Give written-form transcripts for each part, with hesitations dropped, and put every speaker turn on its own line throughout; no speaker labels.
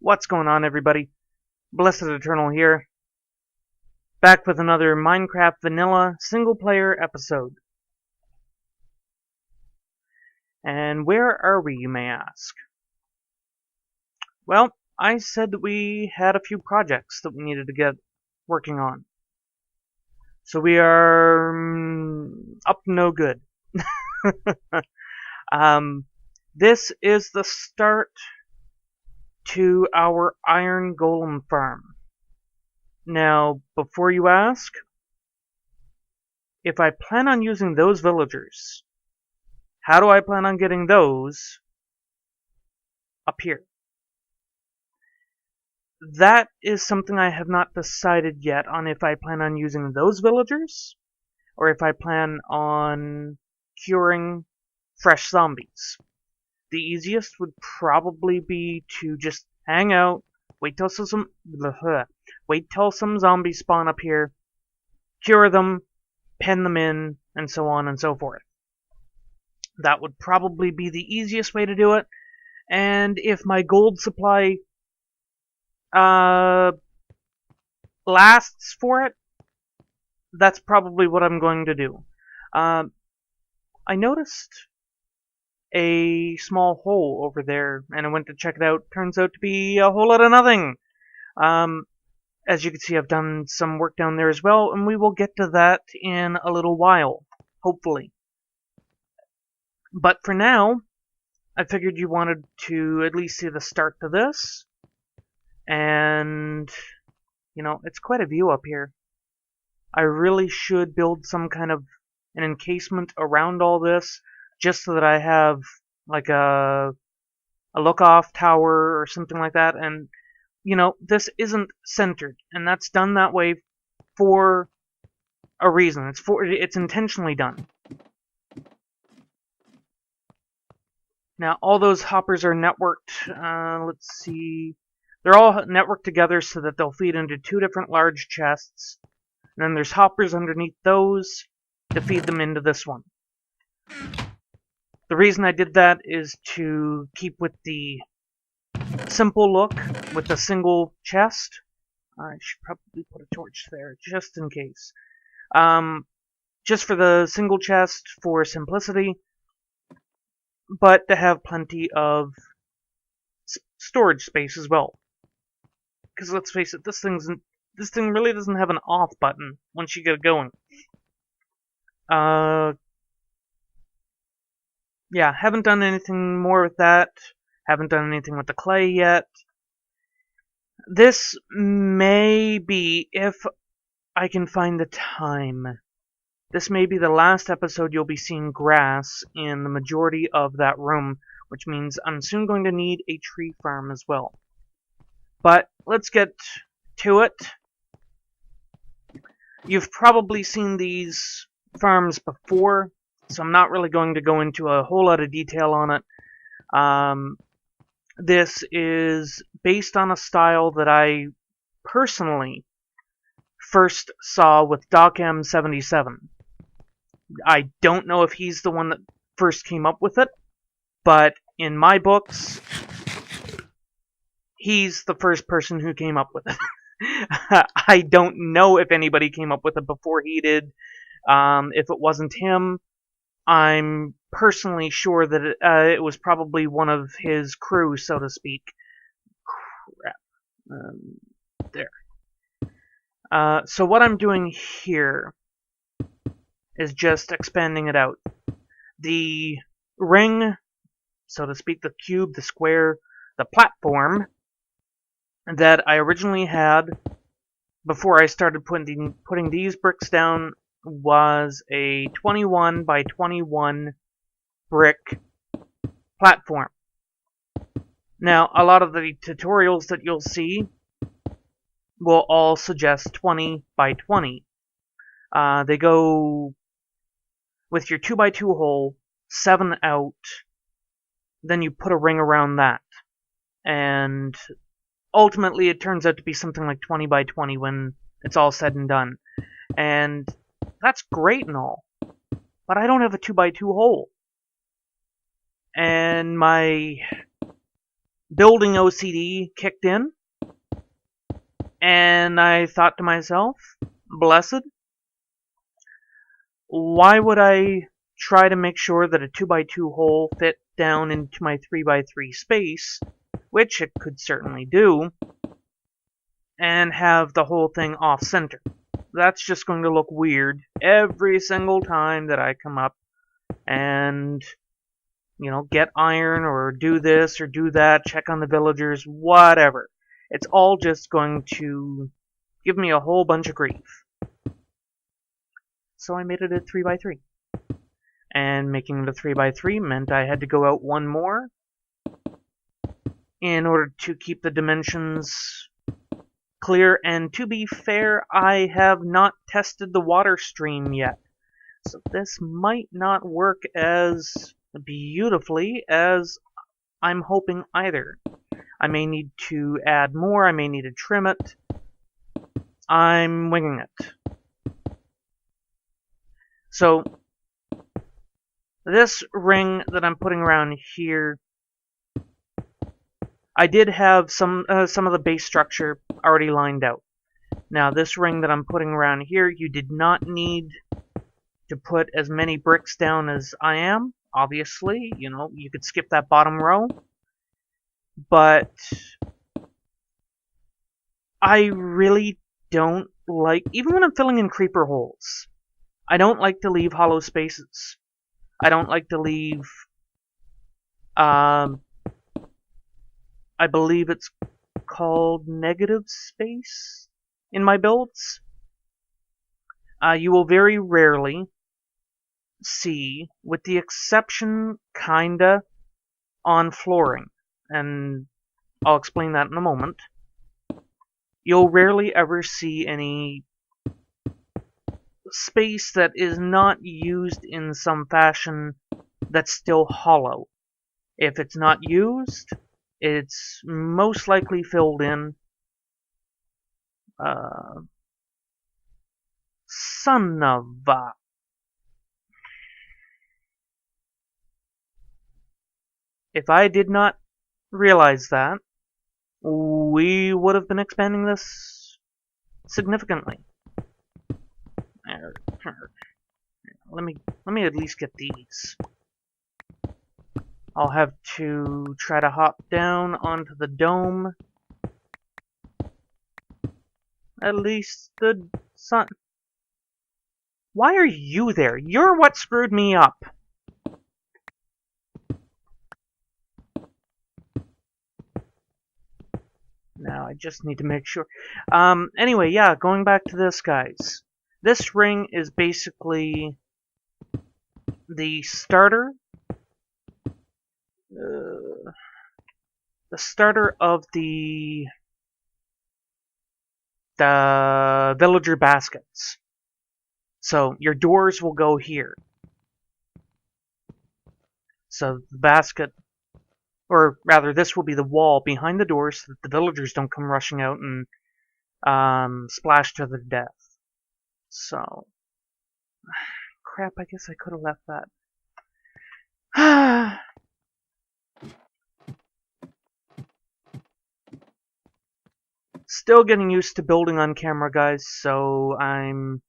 What's going on, everybody? Blessed Eternal here, back with another Minecraft Vanilla single-player episode. And where are we, you may ask? Well, I said that we had a few projects that we needed to get working on. So we are up to no good. This is the start to our Iron Golem Farm. Now, before you ask, if I plan on using those villagers, how do I plan on getting those up here? That is something I have not decided yet on if I plan on using those villagers, or if I plan on curing fresh zombies. The easiest would probably be to just hang out, wait till some zombies spawn up here, cure them, pen them in, and so on and so forth. That would probably be the easiest way to do it, and if my gold supply lasts for it, that's probably what I'm going to do. I noticed a small hole over there, and I went to check it out. Turns out to be a whole lot of nothing. As you can see, I've done some work down there as well, and we will get to that in a little while, hopefully. But for now, I figured you wanted to at least see the start to this. And, you know, it's quite a view up here. I really should build some kind of an encasement around all this, just so that I have like a look-off tower or something like that. And, you know, this isn't centered, and that's done that way for a reason. It's intentionally done. Now, all those hoppers are networked. Let's see. They're all networked together so that they'll feed into two different large chests. And then there's hoppers underneath those to feed them into this one. The reason I did that is to keep with the simple look with a single chest. I should probably put a torch there just in case. Just for the single chest for simplicity, but to have plenty of storage space as well. Because let's face it, this thing really doesn't have an off button once you get it going. Yeah, haven't done anything more with that. Haven't done anything with the clay yet. This may be, if I can find the time, this may be the last episode you'll be seeing grass in the majority of that room, which means I'm soon going to need a tree farm as well. But let's get to it. You've probably seen these farms before, so I'm not really going to go into a whole lot of detail on it. This is based on a style that I personally first saw with DocM77. I don't know if he's the one that first came up with it, but in my books, he's the first person who came up with it. I don't know if anybody came up with it before he did. If it wasn't him, I'm personally sure that it was probably one of his crew, so to speak. Crap. There. So what I'm doing here is just expanding it out. The ring, so to speak, the cube, the square, the platform that I originally had before I started putting these bricks down was a 21 by 21 brick platform. Now, a lot of the tutorials that you'll see will all suggest 20 by 20. They go with your 2 by 2 hole, 7 out, then you put a ring around that. And ultimately it turns out to be something like 20 by 20 when it's all said and done. And that's great and all, but I don't have a 2 by 2 hole. And my building OCD kicked in, and I thought to myself, blessed, why would I try to make sure that a 2x2 hole fit down into my 3x3 space, which it could certainly do, and have the whole thing off-center? That's just going to look weird every single time that I come up and, you know, get iron or do this or do that, check on the villagers, whatever. It's all just going to give me a whole bunch of grief. So I made it a 3x3. And making it a 3x3 meant I had to go out one more in order to keep the dimensions clear. And to be fair, I have not tested the water stream yet. So this might not work as beautifully as I'm hoping either. I may need to add more, I may need to trim it. I'm winging it. So this ring that I'm putting around here, I did have some of the base structure already lined out. Now this ring that I'm putting around here, you did not need to put as many bricks down as I am. Obviously, you know, you could skip that bottom row. But I really don't like, even when I'm filling in creeper holes, I don't like to leave hollow spaces. I don't like to leave, I believe it's called negative space in my builds. You will very rarely see, with the exception, kinda, on flooring, and I'll explain that in a moment, you'll rarely ever see any space that is not used in some fashion that's still hollow. If it's not used, it's most likely filled in. Son of a... If I did not realize that, we would have been expanding this significantly. Let me at least get these. I'll have to try to hop down onto the dome. At least the sun... Why are you there? You're what screwed me up. Now, I just need to make sure. Anyway, yeah, going back to this, guys. This ring is basically the starter. The starter of the villager baskets. So, your doors will go here. So, the basket... Or rather, this will be the wall behind the doors so that the villagers don't come rushing out and splash to their death. So, crap, I guess I could have left that. Still getting used to building on camera, guys, so I'm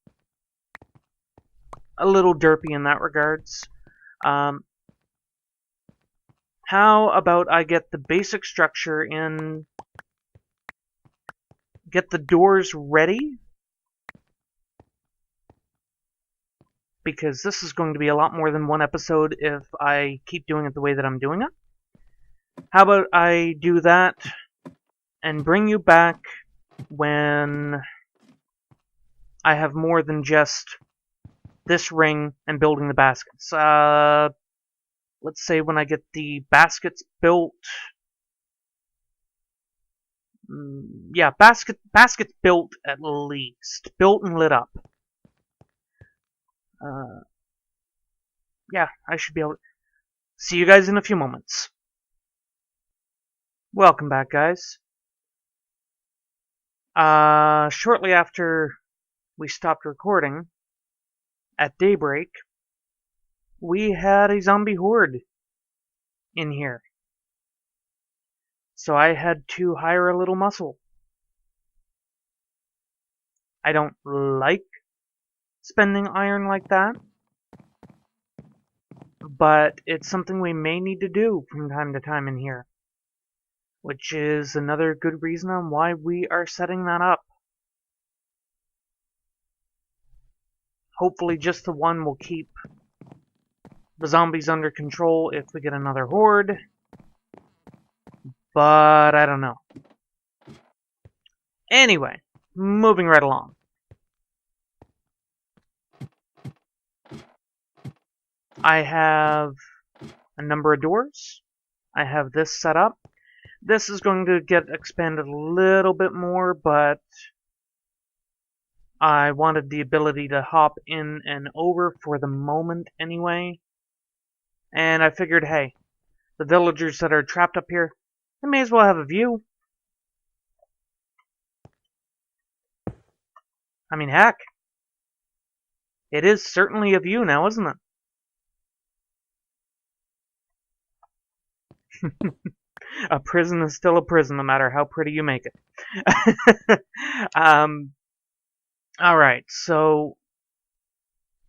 a little derpy in that regards. How about I get the basic structure in, get the doors ready, because this is going to be a lot more than one episode if I keep doing it the way that I'm doing it. How about I do that and bring you back when I have more than just this ring and building the baskets. Let's say when I get the baskets built. Yeah, baskets built at least. Built and lit up. Yeah, I should be able to see you guys in a few moments. Welcome back, guys. Shortly after we stopped recording, at daybreak, we had a zombie horde in here. So I had to hire a little muscle. I don't like spending iron like that, but it's something we may need to do from time to time in here, which is another good reason on why we are setting that up. Hopefully just the one will keep the zombies under control if we get another horde, but I don't know. Anyway, moving right along. I have a number of doors. I have this set up. This is going to get expanded a little bit more, but I wanted the ability to hop in and over for the moment anyway. And I figured, hey, the villagers that are trapped up here, they may as well have a view. I mean, heck, it is certainly a view now, isn't it? A prison is still a prison, no matter how pretty you make it. Alright, so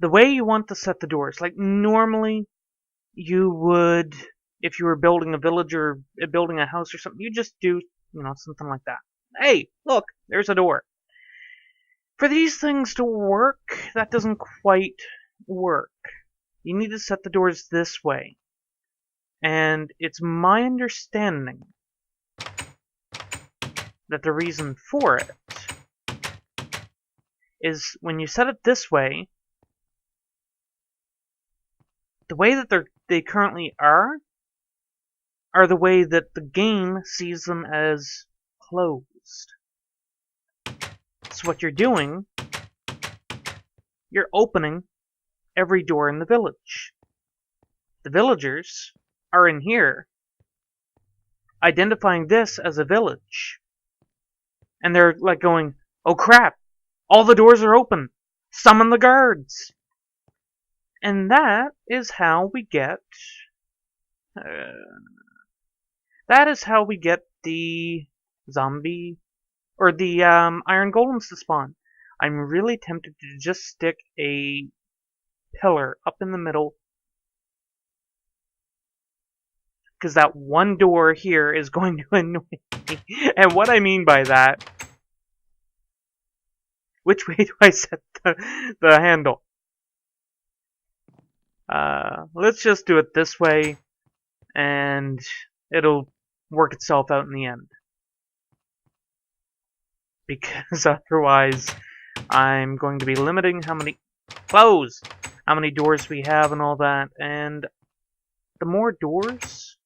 the way you want to set the doors, like normally you would, if you were building a village or building a house or something, you just do, something like that. Hey, look, there's a door. For these things to work, that doesn't quite work. You need to set the doors this way. And it's my understanding that the reason for it is when you set it this way, the way that they currently are the way that the game sees them as closed. So what you're doing, you're opening every door in the village. The villagers are in here, identifying this as a village. And they're like going, oh crap, all the doors are open, summon the guards. And that is how we get, the zombie, or the Iron Golems to spawn. I'm really tempted to just stick a pillar up in the middle, because that one door here is going to annoy me. And what I mean by that, which way do I set the handle? Let's just do it this way, and it'll work itself out in the end. Because otherwise, I'm going to be limiting how many doors we have and all that, and the more doors,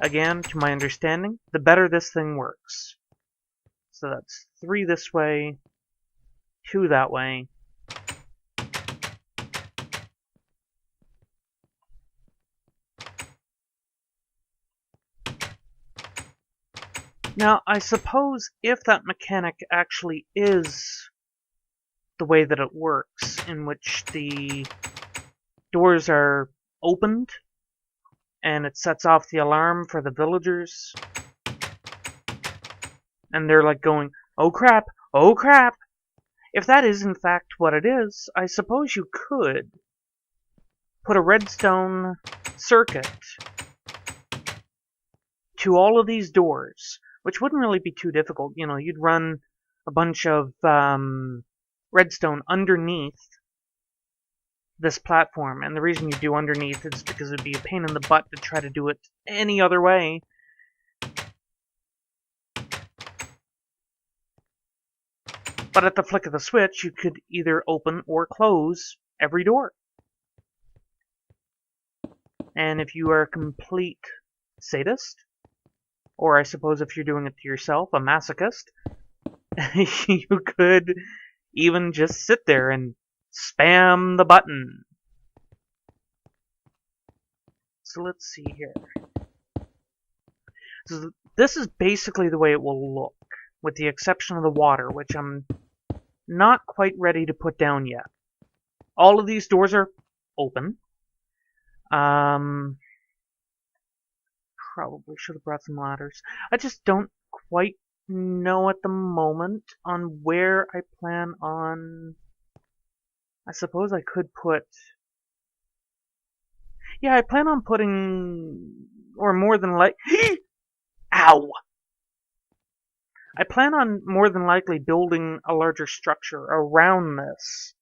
again, to my understanding, the better this thing works. So that's 3 this way, 2 that way. Now, I suppose if that mechanic actually is the way that it works, in which the doors are opened, and it sets off the alarm for the villagers, and they're like going, oh crap, oh crap. If that is in fact what it is, I suppose you could put a redstone circuit to all of these doors, which wouldn't really be too difficult. You'd run a bunch of redstone underneath this platform, and the reason you do underneath is because it'd be a pain in the butt to try to do it any other way. But at the flick of the switch, you could either open or close every door. And if you are a complete sadist, or I suppose if you're doing it to yourself, a masochist, you could even just sit there and spam the button. So let's see here. So this is basically the way it will look, with the exception of the water, which I'm not quite ready to put down yet. All of these doors are open. probably should have brought some ladders. I just don't quite know at the moment on where I plan on... I suppose I could put... Yeah, I plan on putting... Or more than Ow! I plan on more than likely building a larger structure around this.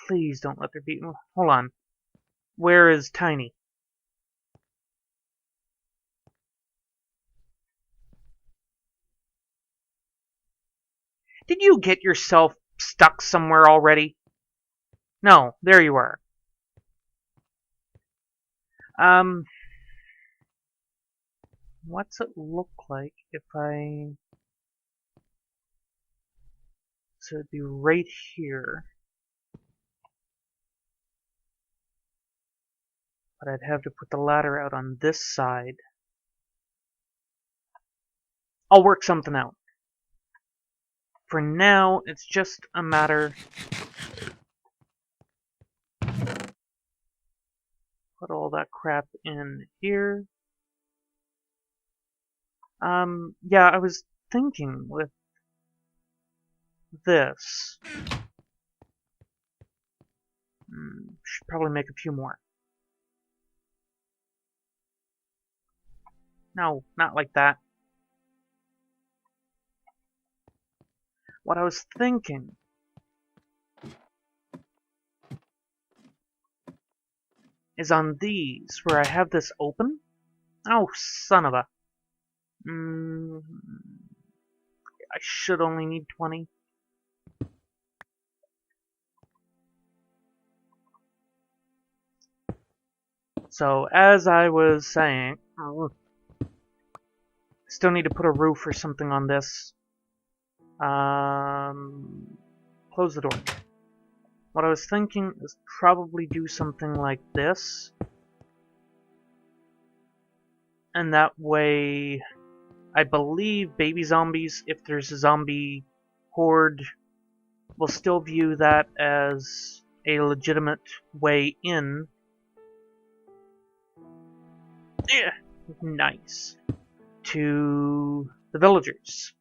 Please don't let there be... Hold on. Where is Tiny? Did you get yourself stuck somewhere already? No, there you are. What's it look like if I... So it'd be right here. But I'd have to put the ladder out on this side. I'll work something out. For now, it's just a matter... Put all that crap in here. Yeah, I was thinking with this. Should probably make a few more. No, not like that. What I was thinking is on these, where I have this open. Oh, son of a... I should only need 20. So, as I was saying, still need to put a roof or something on this. Close the door. What I was thinking is probably do something like this. And that way, I believe baby zombies, if there's a zombie horde, will still view that as a legitimate way in. Yeah, nice. To the villagers.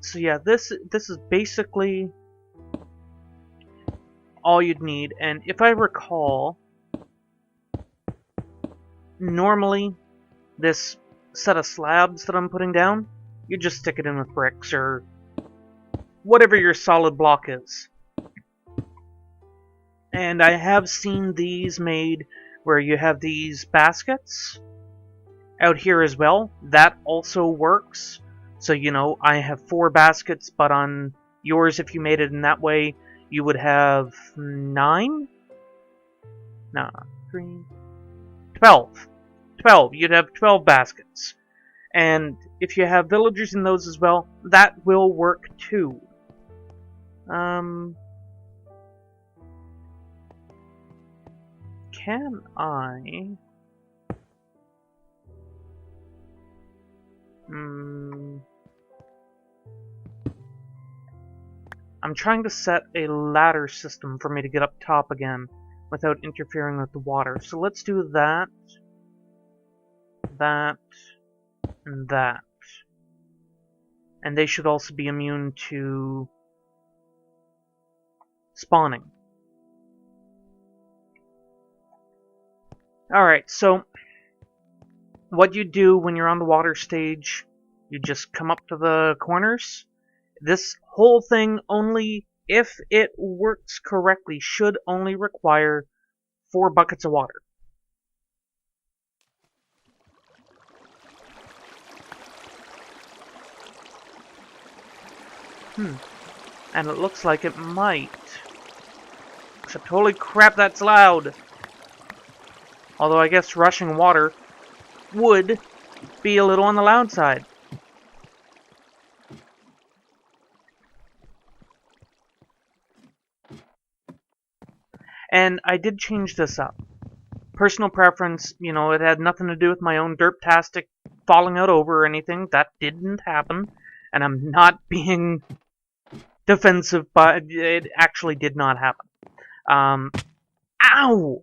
So yeah, this is basically all you'd need, and if I recall, normally this set of slabs that I'm putting down, you just stick it in with bricks or whatever your solid block is. And I have seen these made where you have these baskets out here as well. That also works. So, you know, I have 4 baskets, but on yours, if you made it in that way, you would have 9? No, 3... 12. 12. You'd have 12 baskets. And if you have villagers in those as well, that will work too. Can I... I'm trying to set a ladder system for me to get up top again without interfering with the water. So let's do that, that, and that. And they should also be immune to spawning. Alright, so what you do when you're on the water stage, you just come up to the corners. This whole thing only, if it works correctly, should only require 4 buckets of water. And it looks like it might. Except, holy crap, that's loud! Although I guess rushing water would be a little on the loud side. And I did change this up. personal preference. You know, it had nothing to do with my own derptastic falling out over or anything. That didn't happen. And I'm not being defensive, but it actually did not happen. Ow!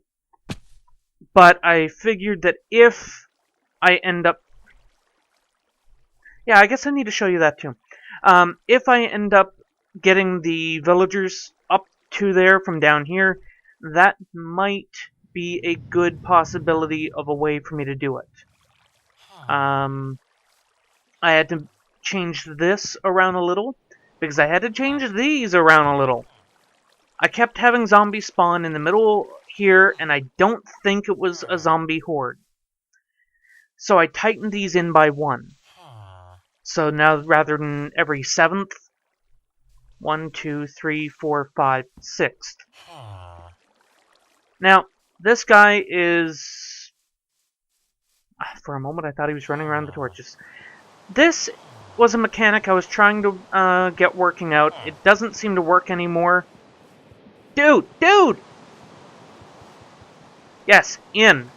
But I figured that if I end up... Yeah, I guess I need to show you that too. If I end up getting the villagers up to there from down here, that might be a good possibility of a way for me to do it. I had to change this around a little, because I had to change these around a little. I kept having zombies spawn in the middle here, and I don't think it was a zombie horde. So I tightened these in by 1. So now, rather than every 7th, 1, 2, 3, 4, 5, 6th. Now, this guy is... For a moment, I thought he was running around the torches. This was a mechanic I was trying to get working out. It doesn't seem to work anymore. Dude! Yes, in.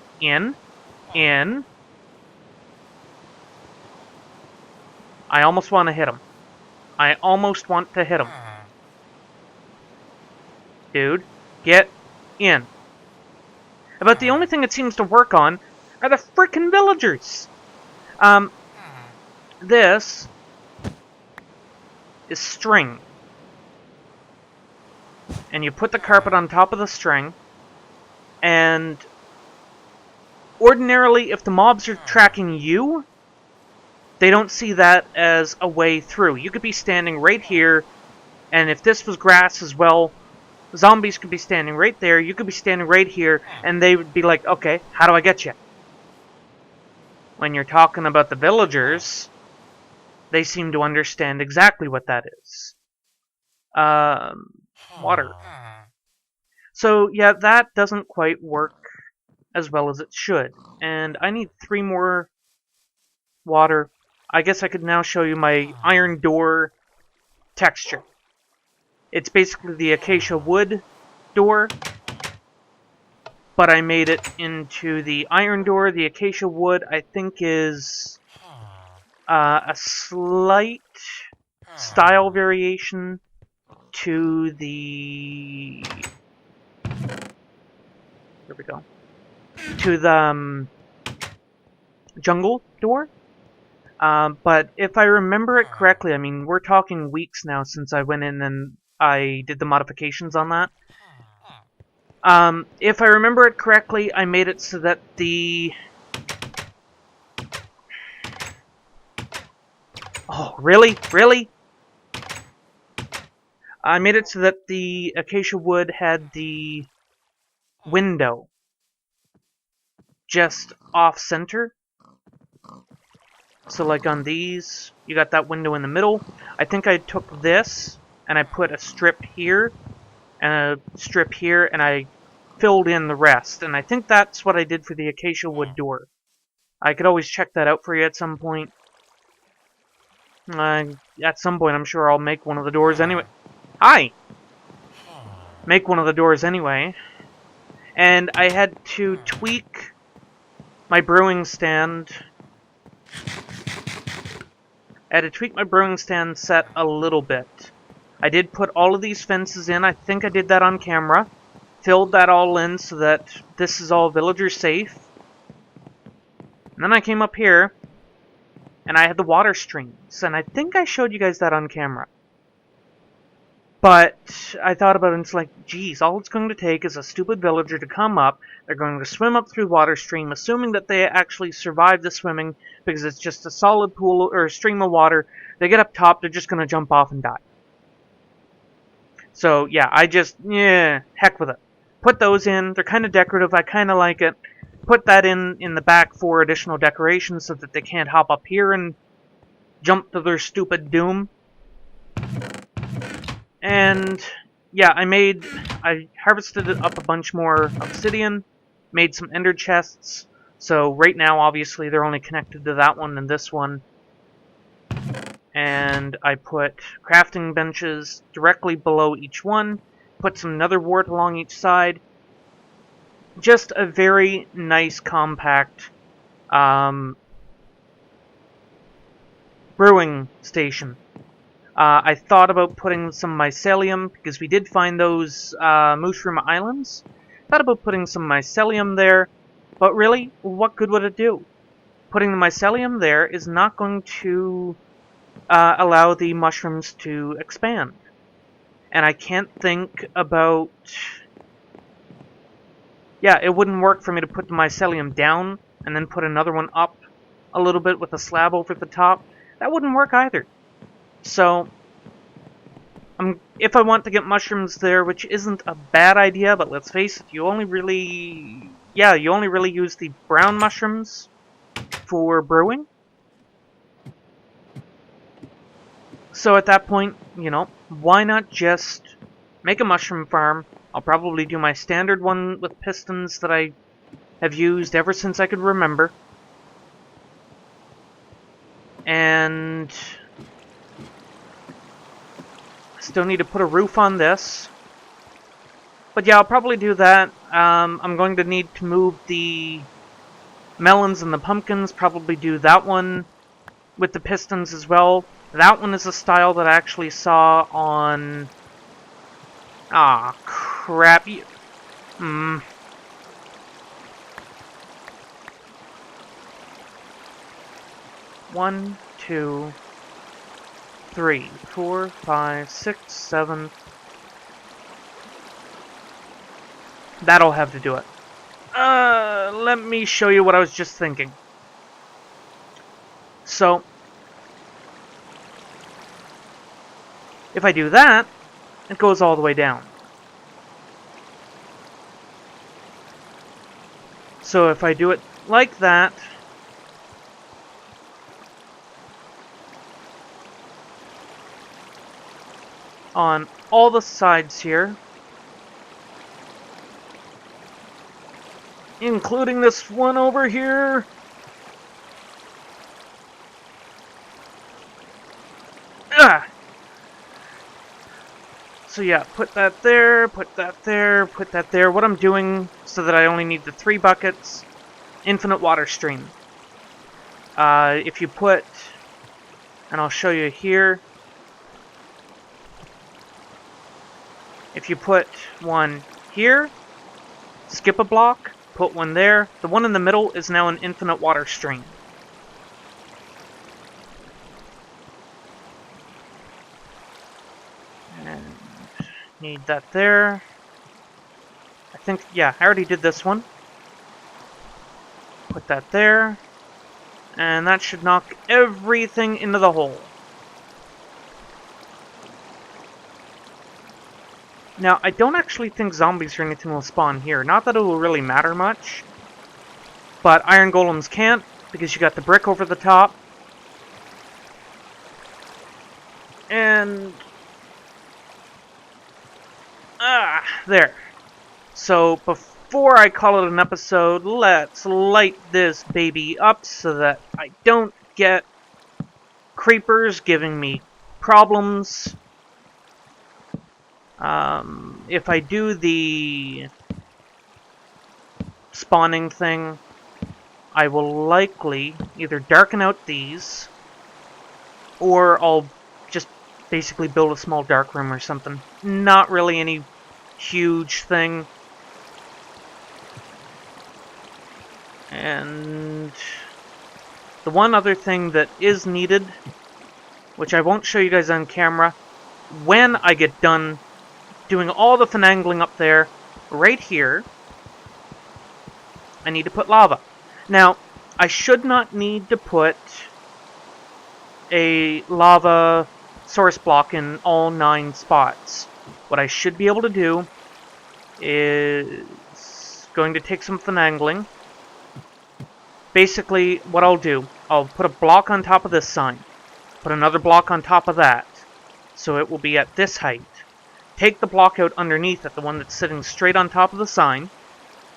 I almost want to hit him. Dude, get in. But the only thing it seems to work on are the frickin' villagers. This is string. And you put the carpet on top of the string, and ordinarily, if the mobs are tracking you, they don't see that as a way through. You could be standing right here, and if this was grass as well, zombies could be standing right there, you could be standing right here, and they would be like, okay, how do I get you? When you're talking about the villagers, they seem to understand exactly what that is. Water. So, yeah, that doesn't quite work as well as it should. And I need 3 more water. I guess I could now show you my iron door texture. It's basically the acacia wood door, but I made it into the iron door. The acacia wood, I think, is a slight style variation to the... There we go. To the jungle door. But if I remember it correctly, I mean, we're talking weeks now since I went in and I did the modifications on that. If I remember it correctly, I made it so that the... Oh, really? Really? I made it so that the acacia wood had the window just off-center. So like on these, you got that window in the middle. I think I took this, and I put a strip here, and a strip here, and I filled in the rest. And I think that's what I did for the acacia wood door. I could always check that out for you at some point. At some point, I'm sure I'll make one of the doors anyway. Hi! Make one of the doors anyway. And I had to tweak my brewing stand. I had to tweak my brewing stand set a little bit. I did put all of these fences in. I think I did that on camera. Filled that all in so that this is all villager safe. And then I came up here, and I had the water streams. And I think I showed you guys that on camera. But I thought about it, and it's like, geez, all it's going to take is a stupid villager to come up. They're going to swim up through water stream, assuming that they actually survive the swimming, because it's just a solid pool or a stream of water. They get up top, they're just going to jump off and die. So, yeah, heck with it. Put those in. They're kind of decorative. I kind of like it. Put that in the back for additional decoration so that they can't hop up here and jump to their stupid doom. And yeah, I harvested up a bunch more obsidian, made some ender chests. So right now, obviously, they're only connected to that one and this one. And I put crafting benches directly below each one, put some nether wart along each side. just a very nice, compact brewing station. I thought about putting some mycelium, because we did find those mushroom islands. Thought about putting some mycelium there, but really, what good would it do? Putting the mycelium there is not going to allow the mushrooms to expand. And I can't think about... Yeah, it wouldn't work for me to put the mycelium down and then put another one up a little bit with a slab over the top. That wouldn't work either. So, if I want to get mushrooms there, which isn't a bad idea, but let's face it, you only really use the brown mushrooms for brewing. So at that point, why not just make a mushroom farm? I'll probably do my standard one with pistons that I have used ever since I could remember. And still need to put a roof on this. But yeah, I'll probably do that. I'm going to need to move the melons and the pumpkins. Probably do that one with the pistons as well. That one is a style that I actually saw on... Ah, crap. 1, 2, 3, 4, 5, 6, 7. That'll have to do it. Let me show you what I was just thinking. So, if I do that, it goes all the way down. So if I do it like that, on all the sides here, including this one over here, so yeah, put that there, put that there, put that there. What I'm doing, so that I only need the 3 buckets, infinite water stream. If you put, and I'll show you here, if you put one here, skip a block, put one there, the one in the middle is now an infinite water stream. And need that there. I think, yeah, I already did this one. Put that there. And that should knock everything into the hole. Now, I don't actually think zombies or anything will spawn here. Not that it will really matter much. But iron golems can't, because you got the brick over the top. And... there. So, before I call it an episode, let's light this baby up so that I don't get creepers giving me problems. If I do the spawning thing, I will likely either darken out these, or I'll just basically build a small dark room or something. Not really any huge thing. And the one other thing that is needed, which I won't show you guys on camera, when I get done doing all the finagling up there, right here, I need to put lava. Now, I should not need to put a lava source block in all 9 spots. What I should be able to do is going to take some finagling. Basically, what I'll do, I'll put a block on top of this sign, put another block on top of that, so it will be at this height. Take the block out underneath it, the one that's sitting straight on top of the sign,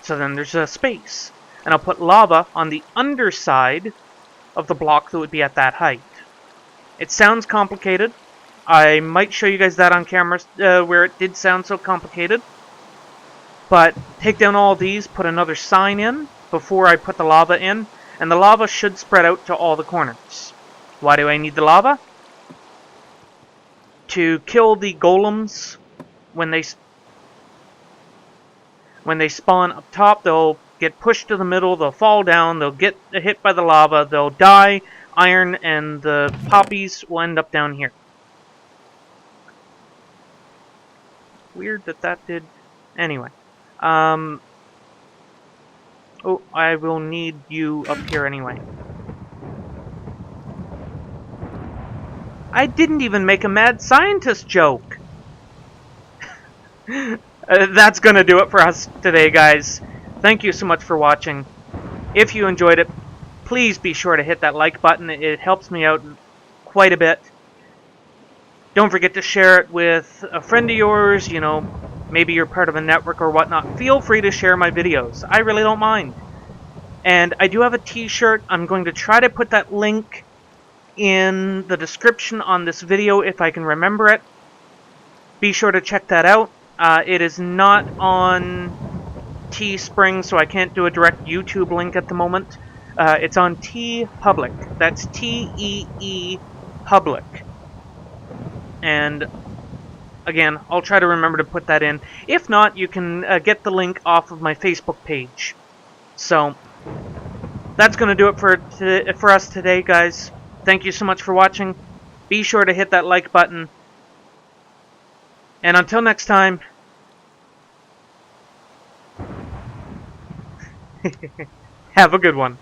so then there's a space. And I'll put lava on the underside of the block that would be at that height. It sounds complicated. I might show you guys that on camera where it did sound so complicated. But take down all these, put another sign in before I put the lava in, and the lava should spread out to all the corners. Why do I need the lava? To kill the golems when they spawn up top. They'll get pushed to the middle, they'll fall down, they'll get hit by the lava, they'll die, iron, and the poppies will end up down here. Weird that did... Anyway. Oh, I will need you up here anyway. I didn't even make a mad scientist joke! That's gonna do it for us today, guys. Thank you so much for watching. If you enjoyed it, please be sure to hit that like button. It helps me out quite a bit. Don't forget to share it with a friend of yours, you know, maybe you're part of a network or whatnot. Feel free to share my videos. I really don't mind. And I do have a t-shirt. I'm going to try to put that link in the description on this video if I can remember it. Be sure to check that out. It is not on Teespring, so I can't do a direct YouTube link at the moment. It's on TeePublic. That's T-E-E Public. And again, I'll try to remember to put that in. If not, you can get the link off of my Facebook page. So, that's going to do it for us today, guys. Thank you so much for watching. Be sure to hit that like button. And until next time, have a good one.